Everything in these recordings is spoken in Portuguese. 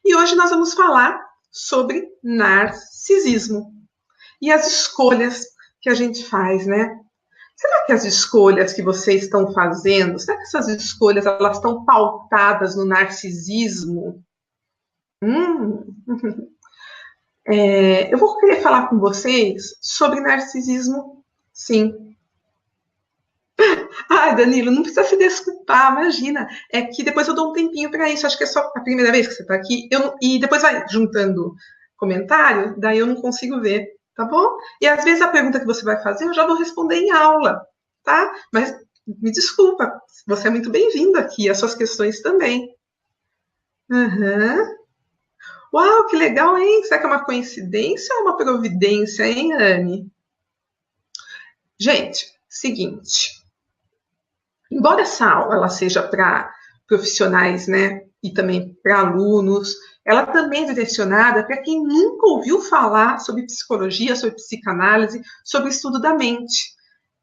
E hoje nós vamos falar sobre narcisismo e as escolhas que a gente faz, né? Será que as escolhas que vocês estão fazendo, será que essas escolhas elas estão pautadas no narcisismo? Eu vou querer falar com vocês sobre narcisismo, sim. Ai, Danilo, não precisa se desculpar, imagina. É que depois eu dou um tempinho para isso. Acho que é só a primeira vez que você está aqui. E depois vai juntando comentário, daí eu não consigo ver, tá bom? E às vezes a pergunta que você vai fazer eu já vou responder em aula, tá? Mas me desculpa, você é muito bem-vindo aqui, as suas questões também. Uhum. Uau, que legal, hein? Será que é uma coincidência ou uma providência, hein, Anne? Gente, seguinte. Embora essa aula ela seja para profissionais, né, e também para alunos, ela também é direcionada para quem nunca ouviu falar sobre psicologia, sobre psicanálise, sobre o estudo da mente,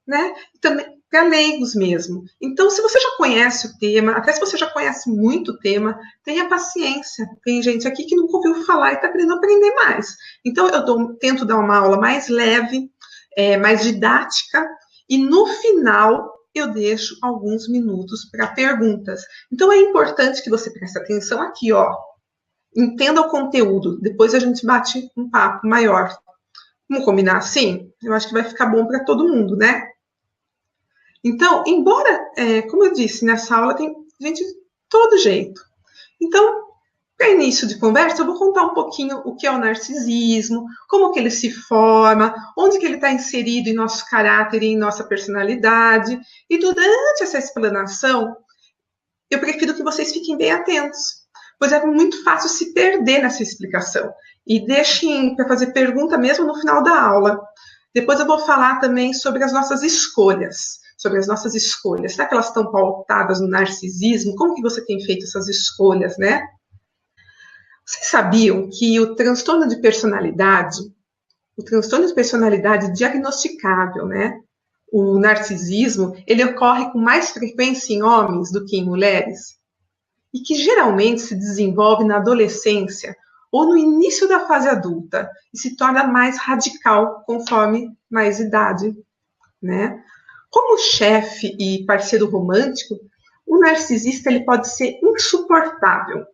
né? Também para leigos mesmo. Então, se você já conhece o tema, até se você já conhece muito o tema, tenha paciência. Tem gente aqui que nunca ouviu falar e está querendo aprender mais. Então, tento dar uma aula mais leve, mais didática, e no final eu deixo alguns minutos para perguntas. Então, é importante que você preste atenção aqui, ó. Entenda o conteúdo. Depois a gente bate um papo maior. Vamos combinar assim? Eu acho que vai ficar bom para todo mundo, né? Então, embora, como eu disse, nessa aula tem gente de todo jeito. Então, para início de conversa, eu vou contar um pouquinho o que é o narcisismo, como que ele se forma, onde que ele está inserido em nosso caráter e em nossa personalidade. E durante essa explanação, eu prefiro que vocês fiquem bem atentos, pois é muito fácil se perder nessa explicação. E deixem para fazer pergunta mesmo no final da aula. Depois eu vou falar também sobre as nossas escolhas. Será que elas estão pautadas no narcisismo? Como que você tem feito essas escolhas, né? Vocês sabiam que o transtorno de personalidade diagnosticável, né? O narcisismo, ele ocorre com mais frequência em homens do que em mulheres? E que geralmente se desenvolve na adolescência ou no início da fase adulta e se torna mais radical conforme mais idade, né? Como chefe e parceiro romântico, o narcisista ele pode ser insuportável,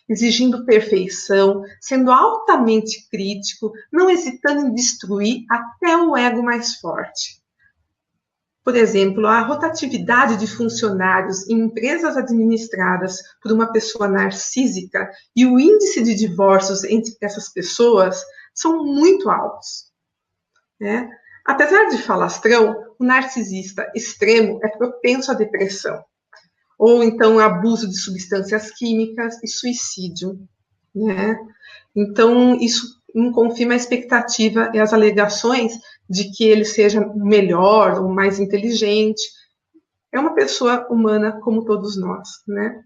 exigindo perfeição, sendo altamente crítico, não hesitando em destruir até o ego mais forte. Por exemplo, a rotatividade de funcionários em empresas administradas por uma pessoa narcísica e o índice de divórcios entre essas pessoas são muito altos, né? Apesar de falastrão, o narcisista extremo é propenso à depressão, ou então abuso de substâncias químicas e suicídio, né? Então, isso não confirma a expectativa e as alegações de que ele seja melhor ou mais inteligente. É uma pessoa humana como todos nós, né?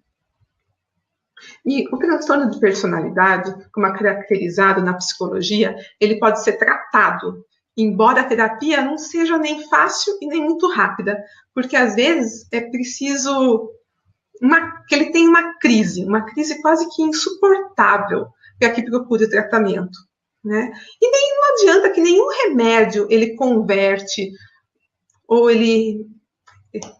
E o transtorno de personalidade, como é caracterizado na psicologia, ele pode ser tratado, embora a terapia não seja nem fácil e nem muito rápida, porque às vezes é preciso que ele tenha uma crise quase que insuportável, para que procure tratamento, né? E nem não adianta que nenhum remédio ele converte, ou ele,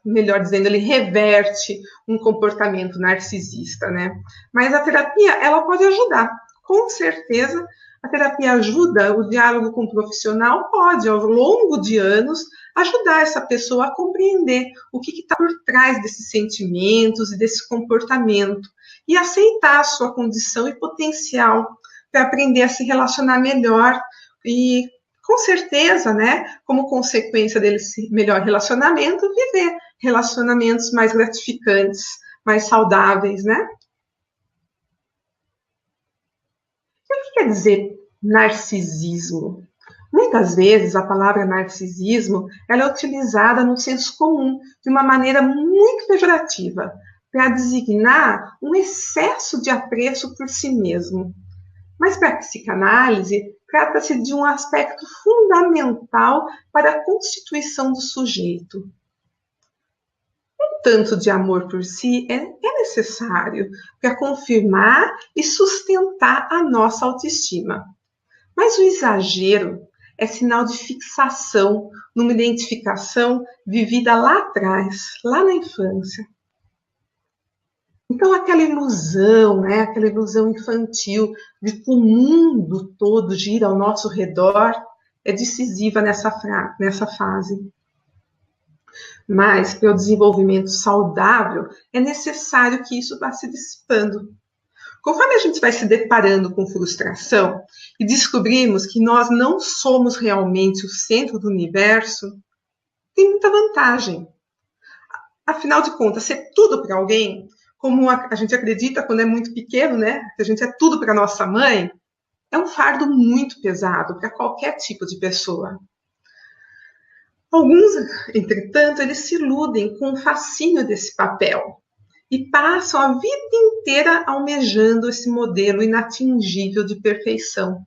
melhor dizendo, ele reverte um comportamento narcisista, né? Mas a terapia, ela pode ajudar, com certeza. A terapia ajuda, o diálogo com o profissional pode, ao longo de anos, ajudar essa pessoa a compreender o que está por trás desses sentimentos e desse comportamento e aceitar a sua condição e potencial para aprender a se relacionar melhor e, com certeza, né, como consequência desse melhor relacionamento, viver relacionamentos mais gratificantes, mais saudáveis, né? O que quer dizer narcisismo? Muitas vezes a palavra narcisismo ela é utilizada no senso comum de uma maneira muito pejorativa para designar um excesso de apreço por si mesmo. Mas para a psicanálise, trata-se de um aspecto fundamental para a constituição do sujeito. tanto de amor por si é necessário para confirmar e sustentar a nossa autoestima. Mas o exagero é sinal de fixação numa identificação vivida lá atrás, lá na infância. Então, aquela ilusão, né, aquela ilusão infantil de que o mundo todo gira ao nosso redor é decisiva nessa fase. Mas, para o desenvolvimento saudável, é necessário que isso vá se dissipando. Conforme a gente vai se deparando com frustração e descobrimos que nós não somos realmente o centro do universo, tem muita vantagem. Afinal de contas, ser tudo para alguém, como a gente acredita quando é muito pequeno, né? Que a gente é tudo para nossa mãe, é um fardo muito pesado para qualquer tipo de pessoa. Alguns, entretanto, eles se iludem com o fascínio desse papel e passam a vida inteira almejando esse modelo inatingível de perfeição.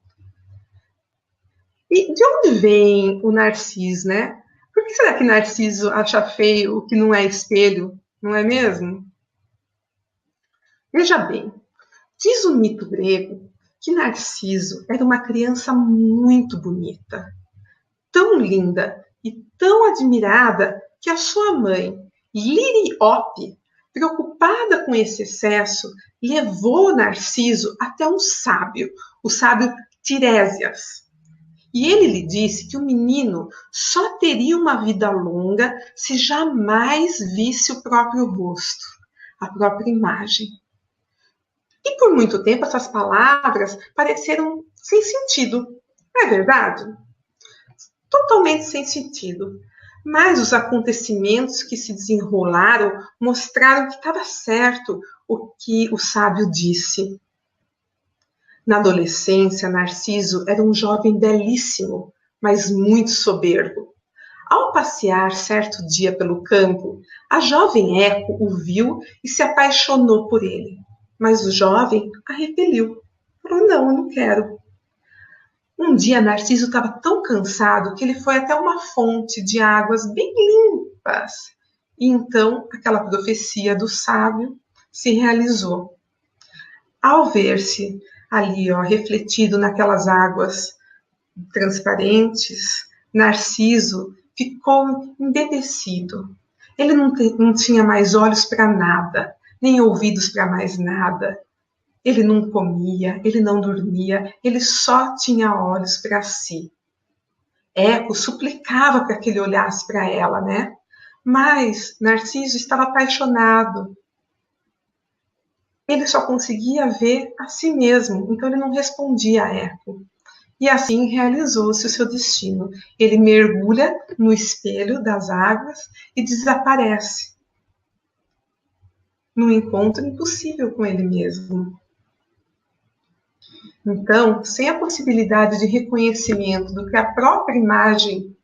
E de onde vem o Narciso, né? Por que será que Narciso acha feio o que não é espelho, não é mesmo? Veja bem, diz o mito grego que Narciso era uma criança muito bonita, tão linda e tão admirada que a sua mãe, Liriope, preocupada com esse excesso, levou Narciso até um sábio, o sábio Tiresias. E ele lhe disse que o menino só teria uma vida longa se jamais visse o próprio rosto, a própria imagem. E por muito tempo essas palavras pareceram sem sentido, não é verdade? Totalmente sem sentido. Mas os acontecimentos que se desenrolaram mostraram que estava certo o que o sábio disse. Na adolescência, Narciso era um jovem belíssimo, mas muito soberbo. Ao passear certo dia pelo campo, a jovem Eco o viu e se apaixonou por ele. Mas o jovem a repeliu. Falou, não, eu não quero. Um dia, Narciso estava tão cansado que ele foi até uma fonte de águas bem limpas. E então, aquela profecia do sábio se realizou. Ao ver-se ali, refletido naquelas águas transparentes, Narciso ficou embevecido. Ele não tinha mais olhos para nada, nem ouvidos para mais nada. Ele não comia, ele não dormia, ele só tinha olhos para si. Eco suplicava para que ele olhasse para ela, né? Mas Narciso estava apaixonado. Ele só conseguia ver a si mesmo, então ele não respondia a Eco. E assim realizou-se o seu destino. Ele mergulha no espelho das águas e desaparece. Num encontro impossível com ele mesmo. Então, sem a possibilidade de reconhecimento do que a própria imagem,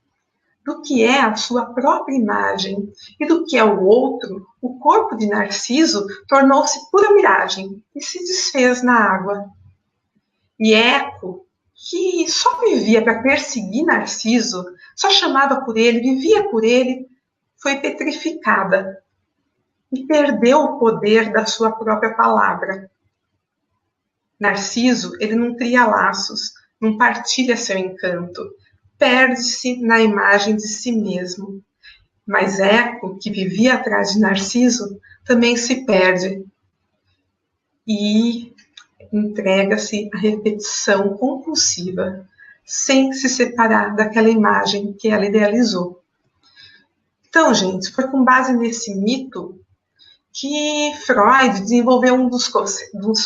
do que é a sua própria imagem e do que é o outro, o corpo de Narciso tornou-se pura miragem e se desfez na água. E Eco, que só vivia para perseguir Narciso, só chamava por ele, vivia por ele, foi petrificada e perdeu o poder da sua própria palavra. Narciso, ele não cria laços, não partilha seu encanto, perde-se na imagem de si mesmo. Mas Eco, que vivia atrás de Narciso, também se perde e entrega-se à repetição compulsiva, sem se separar daquela imagem que ela idealizou. Então, gente, foi com base nesse mito que Freud desenvolveu um dos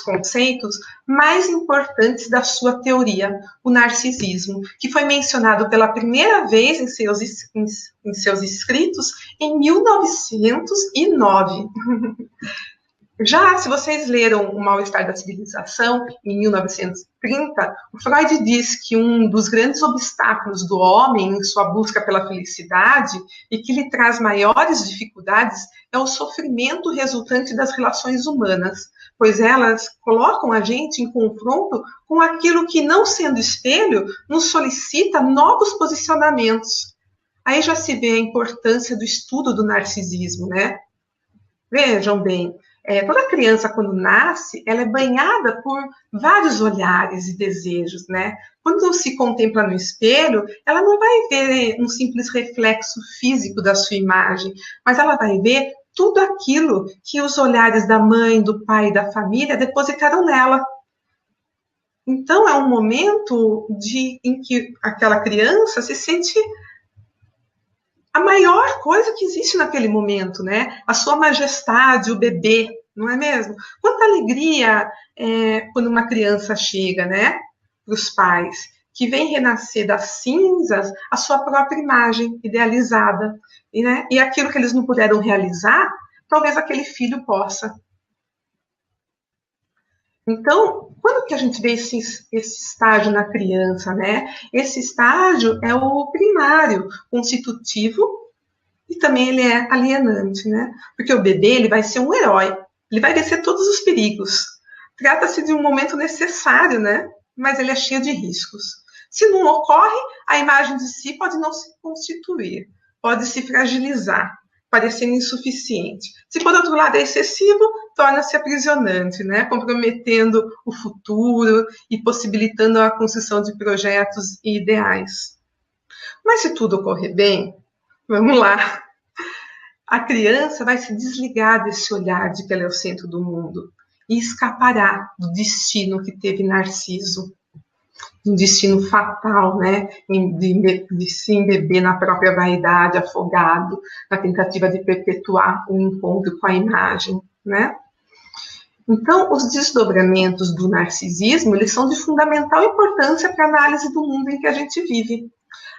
conceitos mais importantes da sua teoria, o narcisismo, que foi mencionado pela primeira vez em seus escritos em 1909. Já, se vocês leram O Mal-Estar da Civilização, em 1930, o Freud diz que um dos grandes obstáculos do homem em sua busca pela felicidade e que lhe traz maiores dificuldades é o sofrimento resultante das relações humanas, pois elas colocam a gente em confronto com aquilo que, não sendo espelho, nos solicita novos posicionamentos. Aí já se vê a importância do estudo do narcisismo, né? Vejam bem, toda criança, quando nasce, ela é banhada por vários olhares e desejos, né? Quando se contempla no espelho, ela não vai ver um simples reflexo físico da sua imagem, mas ela vai ver tudo aquilo que os olhares da mãe, do pai e da família depositaram nela. Então, é um momento em que aquela criança se sente a maior coisa que existe naquele momento, né? A sua majestade, o bebê, não é mesmo? Quanta alegria quando uma criança chega, né? Para os pais, que vem renascer das cinzas a sua própria imagem idealizada. E aquilo que eles não puderam realizar, talvez aquele filho possa. Então, quando que a gente vê esse estágio na criança, né? Esse estágio é o primário, constitutivo, e também ele é alienante, né? Porque o bebê, ele vai ser um herói, ele vai vencer todos os perigos. Trata-se de um momento necessário, né? Mas ele é cheio de riscos. Se não ocorre, a imagem de si pode não se constituir, pode se fragilizar, parecendo insuficiente. Se, por outro lado, é excessivo, torna-se aprisionante, né? Comprometendo o futuro e possibilitando a construção de projetos e ideais. Mas se tudo ocorrer bem, vamos lá, a criança vai se desligar desse olhar de que ela é o centro do mundo e escapará do destino que teve Narciso, um destino fatal, né, de se embeber na própria vaidade, afogado, na tentativa de perpetuar o encontro com a imagem, né? Então, os desdobramentos do narcisismo, eles são de fundamental importância para a análise do mundo em que a gente vive.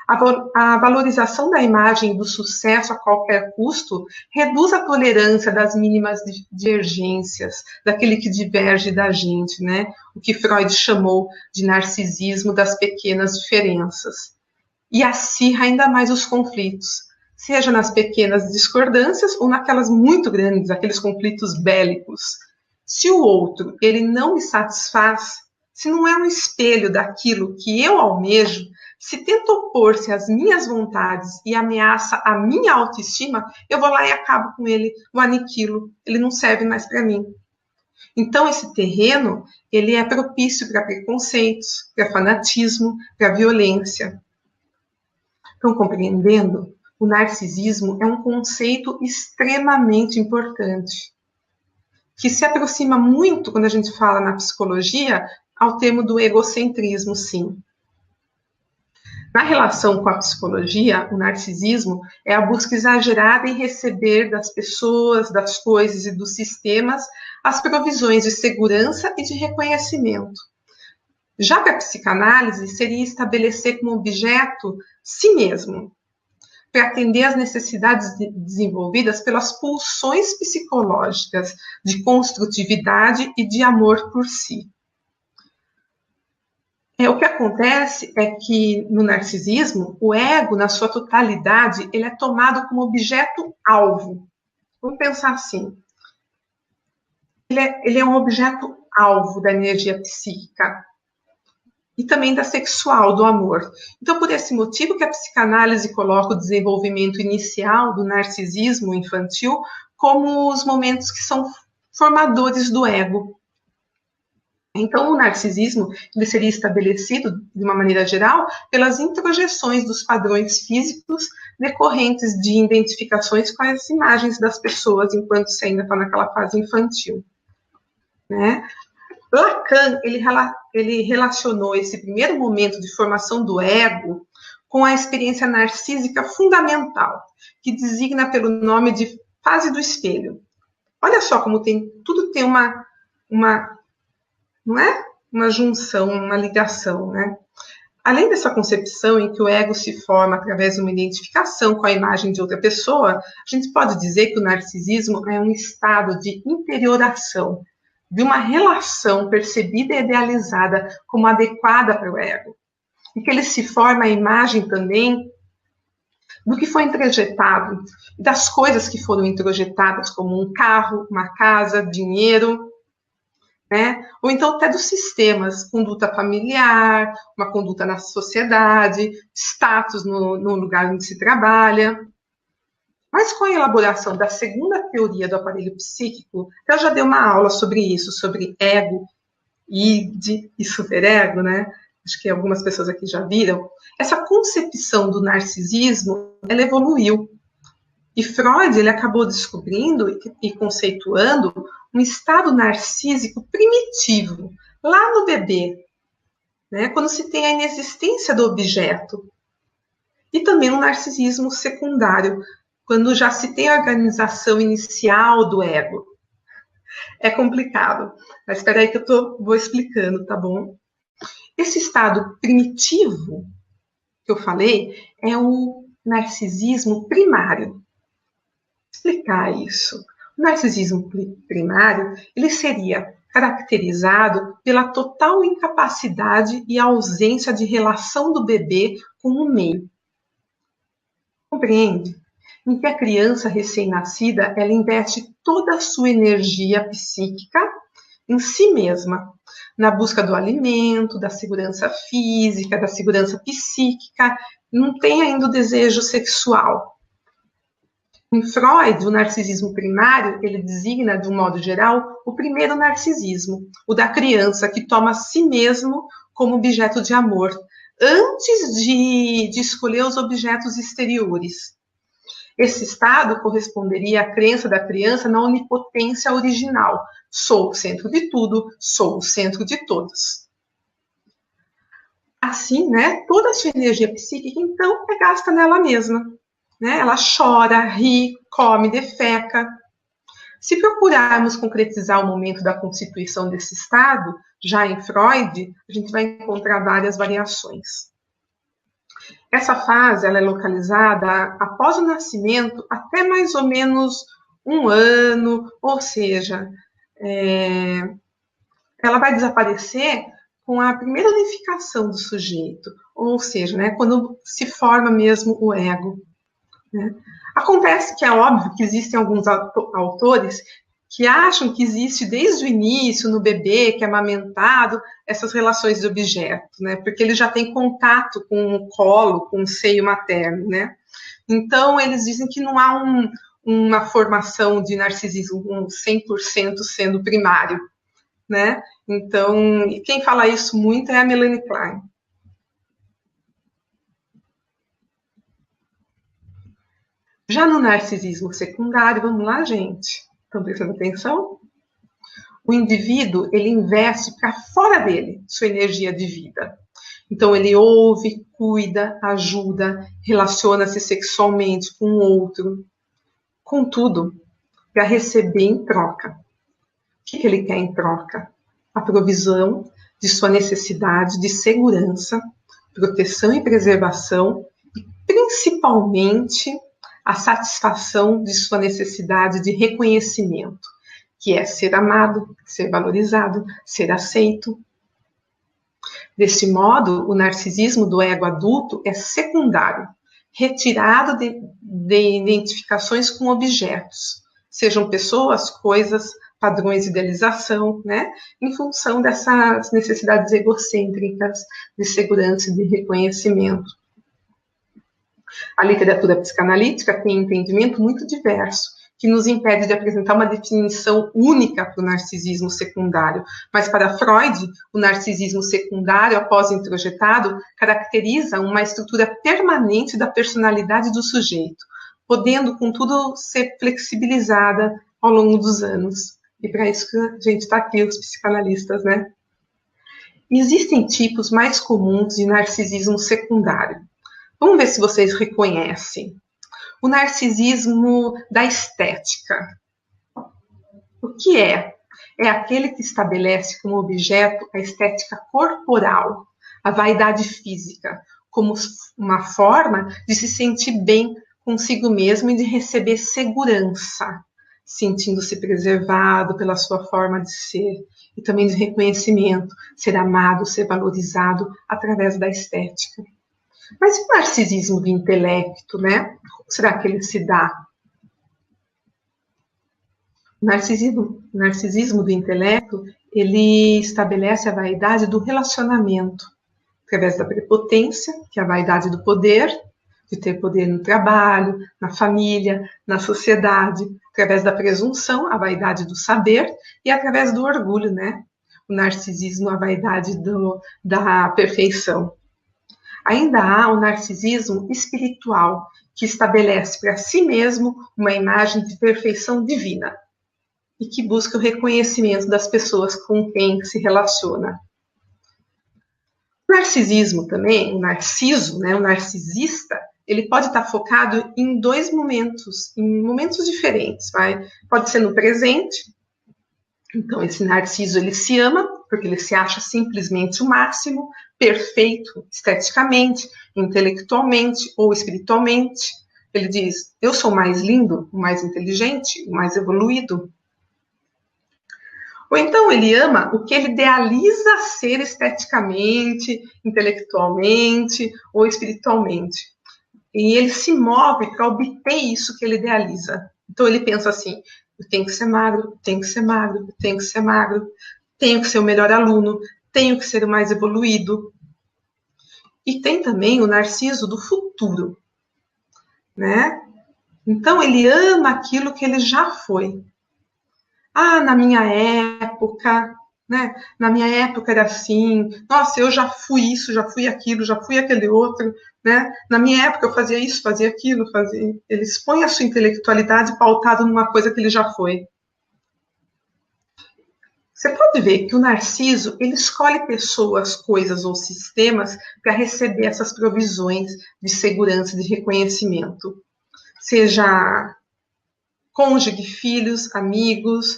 A valorização da imagem e do sucesso a qualquer custo reduz a tolerância das mínimas divergências, daquele que diverge da gente, né? O que Freud chamou de narcisismo das pequenas diferenças. E acirra ainda mais os conflitos, seja nas pequenas discordâncias ou naquelas muito grandes, aqueles conflitos bélicos. Se o outro ele não me satisfaz, se não é um espelho daquilo que eu almejo, se tenta opor-se às minhas vontades e ameaça a minha autoestima, eu vou lá e acabo com ele, o aniquilo. Ele não serve mais para mim. Então, esse terreno, ele é propício para preconceitos, para fanatismo, para violência. Estão compreendendo? O narcisismo é um conceito extremamente importante, que se aproxima muito, quando a gente fala na psicologia, ao termo do egocentrismo, sim. Na relação com a psicologia, o narcisismo é a busca exagerada em receber das pessoas, das coisas e dos sistemas as provisões de segurança e de reconhecimento. Já que a psicanálise seria estabelecer como objeto si mesmo, para atender às necessidades desenvolvidas pelas pulsões psicológicas de construtividade e de amor por si. O que acontece é que no narcisismo, o ego, na sua totalidade, ele é tomado como objeto-alvo. Vamos pensar assim. Ele é um objeto-alvo da energia psíquica e também da sexual, do amor. Então, por esse motivo que a psicanálise coloca o desenvolvimento inicial do narcisismo infantil como os momentos que são formadores do ego. Então, o narcisismo ele seria estabelecido, de uma maneira geral, pelas introjeções dos padrões físicos decorrentes de identificações com as imagens das pessoas enquanto você ainda está naquela fase infantil. Né? Lacan, ele relacionou esse primeiro momento de formação do ego com a experiência narcísica fundamental, que designa pelo nome de fase do espelho. Olha só como tudo tem uma não é? Uma junção, uma ligação, né? Além dessa concepção em que o ego se forma através de uma identificação com a imagem de outra pessoa, a gente pode dizer que o narcisismo é um estado de interioração, de uma relação percebida e idealizada como adequada para o ego. E que ele se forma a imagem também do que foi introjetado, das coisas que foram introjetadas, como um carro, uma casa, dinheiro, né? Ou então até dos sistemas, conduta familiar, uma conduta na sociedade, status no lugar onde se trabalha. Mas com a elaboração da segunda teoria do aparelho psíquico, eu já dei uma aula sobre isso, sobre ego, id e superego, né? Acho que algumas pessoas aqui já viram. Essa concepção do narcisismo, ela evoluiu. E Freud, ele acabou descobrindo e conceituando um estado narcísico primitivo, lá no bebê, né? Quando se tem a inexistência do objeto. E também um narcisismo secundário, quando já se tem a organização inicial do ego. É complicado, mas espera aí que vou explicando, tá bom? Esse estado primitivo que eu falei é o narcisismo primário. Vou explicar isso. O narcisismo primário, ele seria caracterizado pela total incapacidade e ausência de relação do bebê com o meio. Compreende? Em que a criança recém-nascida, ela investe toda a sua energia psíquica em si mesma, na busca do alimento, da segurança física, da segurança psíquica, não tem ainda o desejo sexual. Em Freud, o narcisismo primário, ele designa, de um modo geral, o primeiro narcisismo, o da criança que toma a si mesmo como objeto de amor, antes de escolher os objetos exteriores. Esse estado corresponderia à crença da criança na onipotência original. Sou o centro de tudo, sou o centro de todos. Assim, né, toda a sua energia psíquica, então, é gasta nela mesma. Né? Ela chora, ri, come, defeca. Se procurarmos concretizar o momento da constituição desse estado, já em Freud, a gente vai encontrar várias variações. Essa fase ela é localizada após o nascimento até mais ou menos 1 ano, ou seja, ela vai desaparecer com a primeira unificação do sujeito, ou seja, né, quando se forma mesmo o ego. Né? Acontece que é óbvio que existem alguns autores que acham que existe desde o início, no bebê que é amamentado, essas relações de objeto, né? Porque ele já tem contato com o colo, com o seio materno, né? Então, eles dizem que não há uma formação de narcisismo 100% sendo primário, né? Então, quem fala isso muito é a Melanie Klein. Já no narcisismo secundário, vamos lá, gente? Estão prestando atenção? O indivíduo, ele investe para fora dele sua energia de vida. Então, ele ouve, cuida, ajuda, relaciona-se sexualmente com o outro. Contudo, para receber em troca. O que ele quer em troca? A provisão de sua necessidade de segurança, proteção e preservação, e principalmente a satisfação de sua necessidade de reconhecimento, que é ser amado, ser valorizado, ser aceito. Desse modo, o narcisismo do ego adulto é secundário, retirado de identificações com objetos, sejam pessoas, coisas, padrões de idealização, né, em função dessas necessidades egocêntricas de segurança e de reconhecimento. A literatura psicanalítica tem um entendimento muito diverso, que nos impede de apresentar uma definição única para o narcisismo secundário. Mas para Freud, o narcisismo secundário, após introjetado, caracteriza uma estrutura permanente da personalidade do sujeito, podendo, contudo, ser flexibilizada ao longo dos anos. E para isso que a gente está aqui, os psicanalistas, né? Existem tipos mais comuns de narcisismo secundário. Vamos ver se vocês reconhecem. O narcisismo da estética. O que é? É aquele que estabelece como objeto a estética corporal, a vaidade física, como uma forma de se sentir bem consigo mesmo e de receber segurança, sentindo-se preservado pela sua forma de ser, e também de reconhecimento, ser amado, ser valorizado através da estética. Mas e o narcisismo do intelecto, né? Como será que ele se dá? O narcisismo do intelecto, ele estabelece a vaidade do relacionamento, através da prepotência, que é a vaidade do poder, de ter poder no trabalho, na família, na sociedade, através da presunção, a vaidade do saber, e através do orgulho, né? O narcisismo, a vaidade da perfeição. Ainda há o narcisismo espiritual, que estabelece para si mesmo uma imagem de perfeição divina e que busca o reconhecimento das pessoas com quem se relaciona. O narcisismo também, o narciso, né, o narcisista, ele pode estar focado em dois momentos, em momentos diferentes. Pode ser no presente. Então, esse narciso, ele se ama, porque ele se acha simplesmente o máximo, perfeito, esteticamente, intelectualmente ou espiritualmente. Ele diz, eu sou mais lindo, o mais inteligente, o mais evoluído. Ou então ele ama o que ele idealiza ser esteticamente, intelectualmente ou espiritualmente. E ele se move para obter isso que ele idealiza. Então ele pensa assim, eu tenho que ser magro, tenho que ser magro, tenho que ser magro, tenho que ser o melhor aluno, tenho que ser o mais evoluído. E tem também o narciso do futuro, né? Então ele ama aquilo que ele já foi. Ah, na minha época, né? Na minha época era assim. Nossa, eu já fui isso, já fui aquilo, já fui aquele outro, né? Na minha época eu fazia isso, fazia aquilo, fazia. Ele expõe a sua intelectualidade pautado numa coisa que ele já foi. Você pode ver que o narciso, ele escolhe pessoas, coisas ou sistemas para receber essas provisões de segurança, de reconhecimento. Seja cônjuge, filhos, amigos,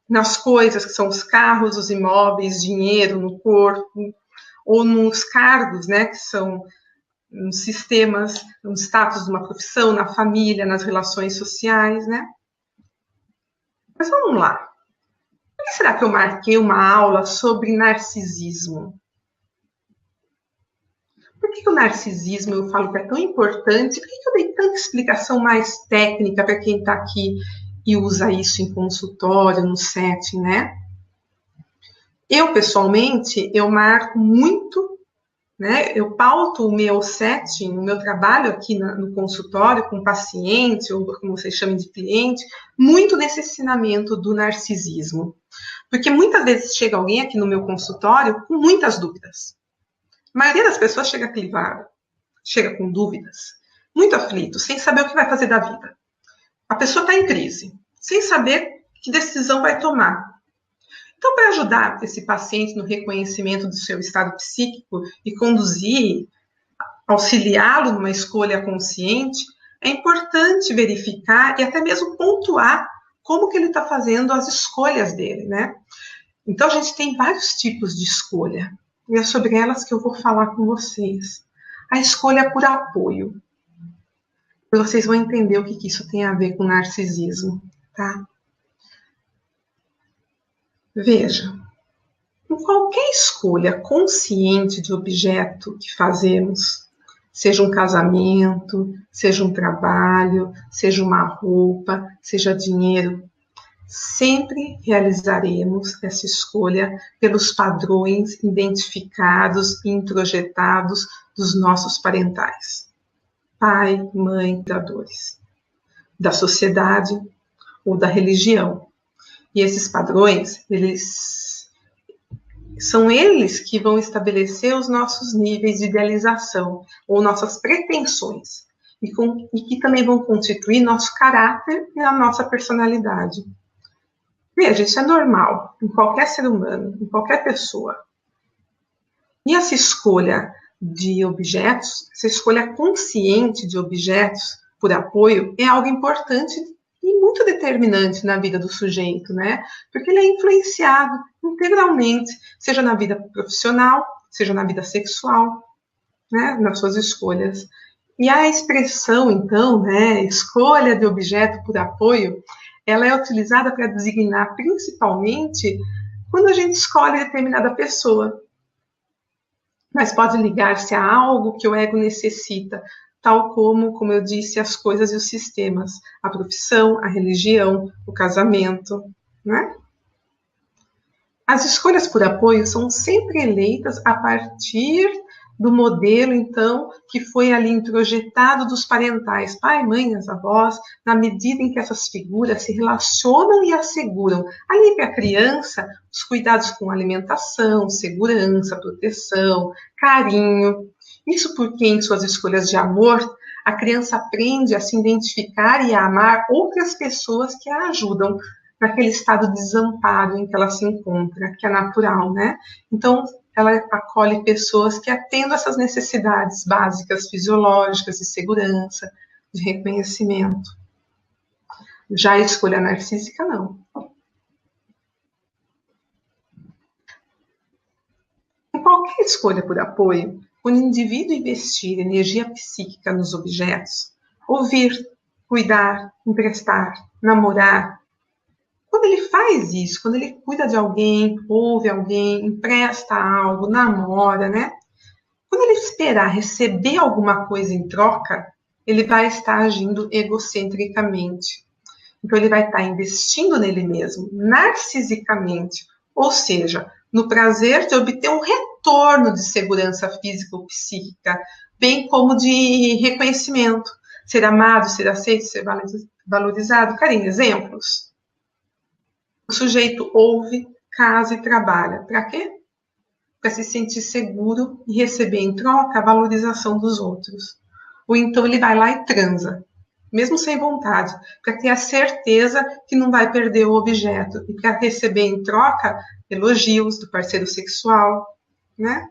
nas coisas que são os carros, os imóveis, dinheiro no corpo, ou nos cargos, né, que são nos sistemas, no status de uma profissão, na família, nas relações sociais, né? Mas vamos lá. Por que será que eu marquei uma aula sobre narcisismo? Por que o narcisismo eu falo que é tão importante? Por que eu dei tanta explicação mais técnica para quem está aqui e usa isso em consultório, no setting, né? Eu, pessoalmente, eu marco muito, né? Eu pauto o meu setting, o meu trabalho aqui no consultório com paciente, ou como vocês chamam de cliente, muito nesse ensinamento do narcisismo. Porque muitas vezes chega alguém aqui no meu consultório com muitas dúvidas. A maioria das pessoas chega clivada, chega com dúvidas, muito aflito, sem saber o que vai fazer da vida. A pessoa está em crise, sem saber que decisão vai tomar. Então, para ajudar esse paciente no reconhecimento do seu estado psíquico e conduzir, auxiliá-lo numa escolha consciente, é importante verificar e até mesmo pontuar como que ele está fazendo as escolhas dele, né? Então, a gente tem vários tipos de escolha. E é sobre elas que eu vou falar com vocês. A escolha por apoio. Vocês vão entender o que isso tem a ver com narcisismo, tá? Veja, em qualquer escolha consciente de objeto que fazemos, seja um casamento, seja um trabalho, seja uma roupa, seja dinheiro, sempre realizaremos essa escolha pelos padrões identificados e introjetados dos nossos parentais. Pai, mãe, criadores, da sociedade ou da religião. E esses padrões, são eles que vão estabelecer os nossos níveis de idealização ou nossas pretensões e que também vão constituir nosso caráter e a nossa personalidade. Veja, isso é normal em qualquer ser humano, em qualquer pessoa. E essa escolha de objetos, essa escolha consciente de objetos por apoio é algo importante e muito determinante na vida do sujeito, né? Porque ele é influenciado integralmente, seja na vida profissional, seja na vida sexual, né? Nas suas escolhas. E a expressão, então, né, escolha de objeto por apoio, ela é utilizada para designar principalmente quando a gente escolhe determinada pessoa. Mas pode ligar-se a algo que o ego necessita, tal como eu disse, as coisas e os sistemas, a profissão, a religião, o casamento, né? As escolhas por apoio são sempre eleitas a partir do modelo, então, que foi ali introjetado dos parentais, pai, mãe, as avós, na medida em que essas figuras se relacionam e asseguram ali para a criança os cuidados com alimentação, segurança, proteção, carinho. Isso porque em suas escolhas de amor, a criança aprende a se identificar e a amar outras pessoas que a ajudam naquele estado de desamparo em que ela se encontra, que é natural, né? Então, ela acolhe pessoas que atendem essas necessidades básicas, fisiológicas, de segurança, de reconhecimento. Já a escolha narcísica, não. Em qualquer escolha por apoio, quando o indivíduo investir energia psíquica nos objetos, ouvir, cuidar, emprestar, namorar, quando ele faz isso, quando ele cuida de alguém, ouve alguém, empresta algo, namora, né? Quando ele esperar receber alguma coisa em troca, ele vai estar agindo egocentricamente. Então, ele vai estar investindo nele mesmo, narcisicamente, ou seja, no prazer de obter um retorno de segurança física ou psíquica, bem como de reconhecimento, ser amado, ser aceito, ser valorizado. Querem exemplos? O sujeito ouve, casa e trabalha. Para quê? Para se sentir seguro e receber em troca a valorização dos outros. Ou então ele vai lá e transa, mesmo sem vontade, para ter a certeza que não vai perder o objeto e para receber em troca elogios do parceiro sexual, né?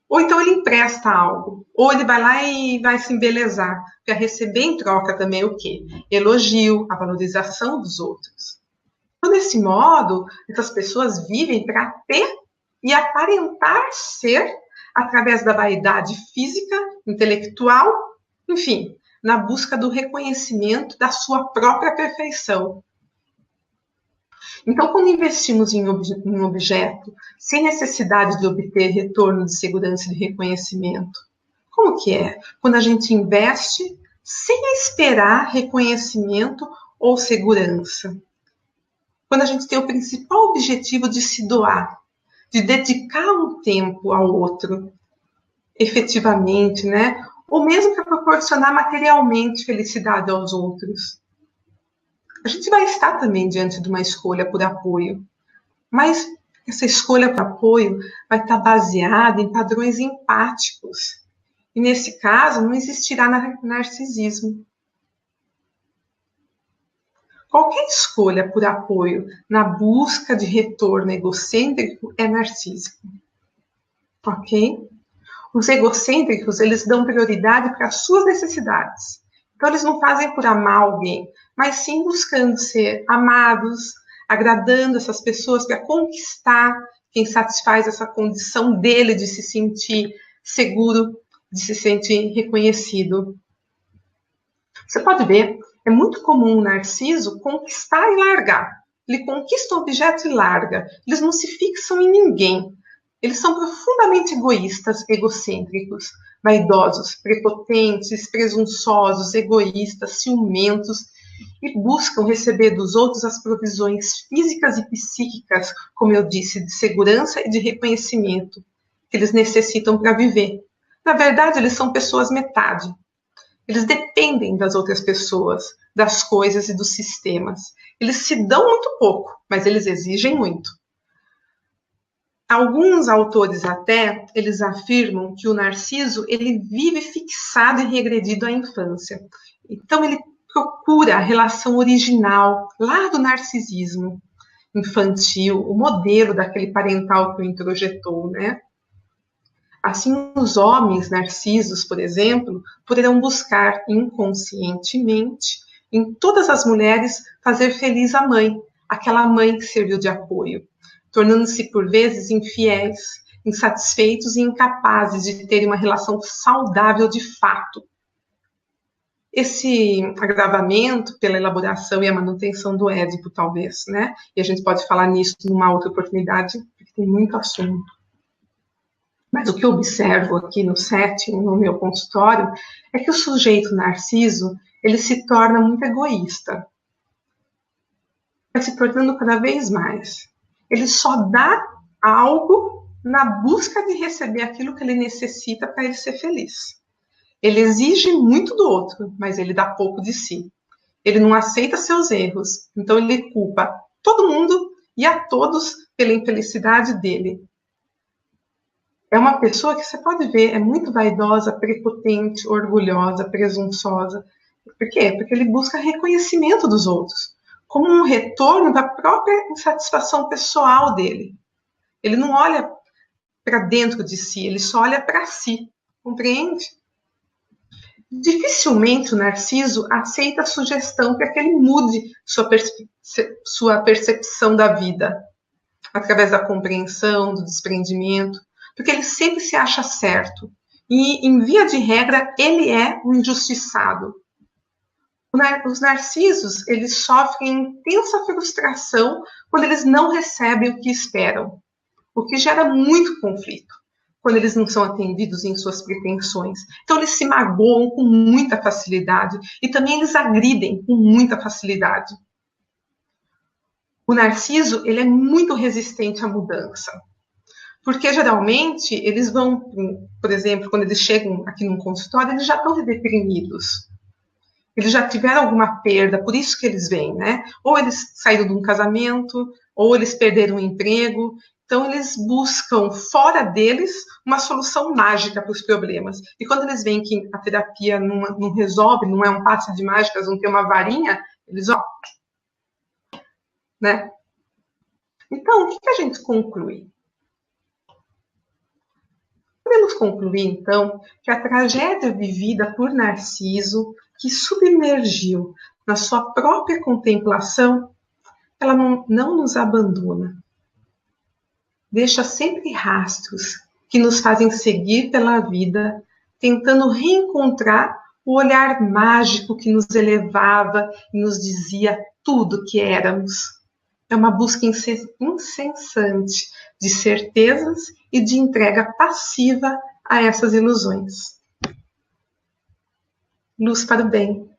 Ou então ele empresta algo, ou ele vai lá e vai se embelezar, para receber em troca também o quê? Elogio, a valorização dos outros. Então, desse modo, essas pessoas vivem para ter e aparentar ser, através da vaidade física, intelectual, enfim, na busca do reconhecimento da sua própria perfeição. Então, quando investimos em um objeto sem necessidade de obter retorno de segurança e de reconhecimento, como que é? Quando a gente investe sem esperar reconhecimento ou segurança. Quando a gente tem o principal objetivo de se doar, de dedicar um tempo ao outro, efetivamente, né? Ou mesmo para proporcionar materialmente felicidade aos outros. A gente vai estar também diante de uma escolha por apoio, mas essa escolha por apoio vai estar baseada em padrões empáticos. E nesse caso, não existirá narcisismo. Qualquer escolha por apoio na busca de retorno egocêntrico é narcísico. Ok? Os egocêntricos, eles dão prioridade para as suas necessidades. Então, eles não fazem por amar alguém, mas sim buscando ser amados, agradando essas pessoas para conquistar quem satisfaz essa condição dele de se sentir seguro, de se sentir reconhecido. Você pode ver, é muito comum o narciso conquistar e largar. Ele conquista um objeto e larga. Eles não se fixam em ninguém. Eles são profundamente egoístas, egocêntricos, vaidosos, prepotentes, presunçosos, egoístas, ciumentos e buscam receber dos outros as provisões físicas e psíquicas, como eu disse, de segurança e de reconhecimento que eles necessitam para viver. Na verdade, eles são pessoas metade. Eles dependem das outras pessoas, das coisas e dos sistemas. Eles se dão muito pouco, mas eles exigem muito. Alguns autores até, eles afirmam que o narciso, ele vive fixado e regredido à infância. Então, ele procura a relação original, lá do narcisismo infantil, o modelo daquele parental que o introjetou, né? Assim, os homens narcisos, por exemplo, poderão buscar inconscientemente, em todas as mulheres, fazer feliz a mãe, aquela mãe que serviu de apoio, tornando-se, por vezes, infiéis, insatisfeitos e incapazes de terem uma relação saudável de fato. Esse agravamento pela elaboração e a manutenção do Édipo, talvez, né? E a gente pode falar nisso numa outra oportunidade, porque tem muito assunto. Mas o que eu observo aqui no setting, no meu consultório, é que o sujeito narciso, ele se torna muito egoísta. Vai se tornando cada vez mais. Ele só dá algo na busca de receber aquilo que ele necessita para ele ser feliz. Ele exige muito do outro, mas ele dá pouco de si. Ele não aceita seus erros, então ele culpa todo mundo e a todos pela infelicidade dele. É uma pessoa que você pode ver, é muito vaidosa, prepotente, orgulhosa, presunçosa. Por quê? Porque ele busca reconhecimento dos outros, como um retorno da própria insatisfação pessoal dele. Ele não olha para dentro de si, ele só olha para si, compreende? Dificilmente o narciso aceita a sugestão para que ele mude sua percepção da vida, através da compreensão, do desprendimento, porque ele sempre se acha certo. E, em via de regra, ele é um injustiçado. Os narcisos, eles sofrem intensa frustração quando eles não recebem o que esperam, o que gera muito conflito quando eles não são atendidos em suas pretensões. Então, eles se magoam com muita facilidade e também eles agridem com muita facilidade. O narciso, ele é muito resistente à mudança, porque geralmente eles vão, por exemplo, quando eles chegam aqui num consultório, eles já estão deprimidos. Eles já tiveram alguma perda, por isso que eles vêm, né? Ou eles saíram de um casamento, ou eles perderam um emprego. Então, eles buscam fora deles uma solução mágica para os problemas. E quando eles veem que a terapia não resolve, não é um passe de mágicas, não tem uma varinha, eles, né? Então, o que a gente conclui? Podemos concluir, então, que a tragédia vivida por Narciso, que submergiu na sua própria contemplação, ela não nos abandona. Deixa sempre rastros que nos fazem seguir pela vida, tentando reencontrar o olhar mágico que nos elevava e nos dizia tudo que éramos. É uma busca incessante de certezas e de entrega passiva a essas ilusões. Luz para o bem.